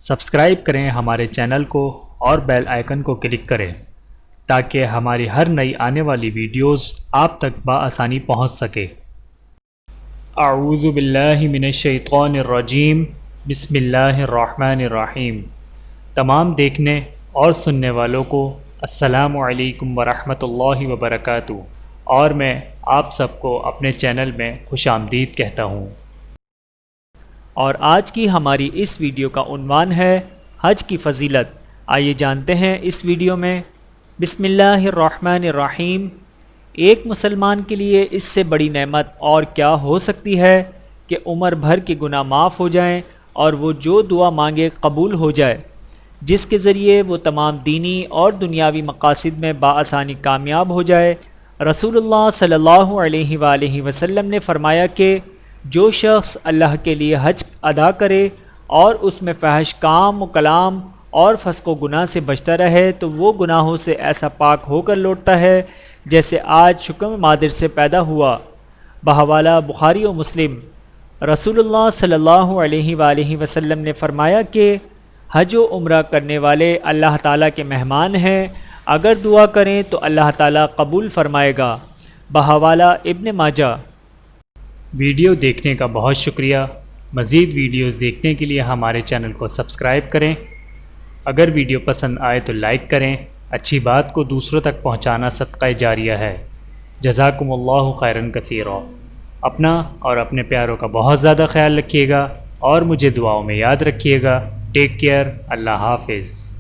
Subscribe کریں ہمارے channel کو اور بیل آئیکن کو کلک کریں تاکہ ہماری ہر نئی آنے والی ویڈیوز آپ تک بآسانی پہنچ سکے۔ اعوذ باللہ من الشیطان الرجیم، بسم اللہ الرحمن الرحیم۔ تمام دیکھنے اور سننے والوں کو السلام علیکم ورحمۃ اللہ وبرکاتہ، اور میں آپ سب کو اپنے چینل میں خوش آمدید کہتا ہوں۔ اور آج کی ہماری اس ویڈیو کا عنوان ہے حج کی فضیلت۔ آئیے جانتے ہیں اس ویڈیو میں۔ بسم اللہ الرحمن الرحیم۔ ایک مسلمان کے لیے اس سے بڑی نعمت اور کیا ہو سکتی ہے کہ عمر بھر کے گناہ معاف ہو جائیں اور وہ جو دعا مانگے قبول ہو جائے، جس کے ذریعے وہ تمام دینی اور دنیاوی مقاصد میں بآسانی کامیاب ہو جائے۔ رسول اللہ صلی اللہ علیہ وآلہ وسلم نے فرمایا کہ جو شخص اللہ کے لیے حج ادا کرے اور اس میں فحش کام و کلام اور فسق و گناہ سے بچتا رہے تو وہ گناہوں سے ایسا پاک ہو کر لوٹتا ہے جیسے آج شکم مادر سے پیدا ہوا۔ بحوالہ بخاری و مسلم۔ رسول اللہ صلی اللہ علیہ وآلہ وسلم نے فرمایا کہ حج و عمرہ کرنے والے اللہ تعالیٰ کے مہمان ہیں، اگر دعا کریں تو اللہ تعالیٰ قبول فرمائے گا۔ بحوالہ ابن ماجہ۔ ویڈیو دیکھنے کا بہت شکریہ۔ مزید ویڈیوز دیکھنے کے لیے ہمارے چینل کو سبسکرائب کریں۔ اگر ویڈیو پسند آئے تو لائک کریں۔ اچھی بات کو دوسروں تک پہنچانا صدقہ جاریہ ہے۔ جزاکم اللہ خیرا کثیرا۔ اپنا اور اپنے پیاروں کا بہت زیادہ خیال رکھیے گا اور مجھے دعاؤں میں یاد رکھیے گا۔ Take care. اللہ حافظ۔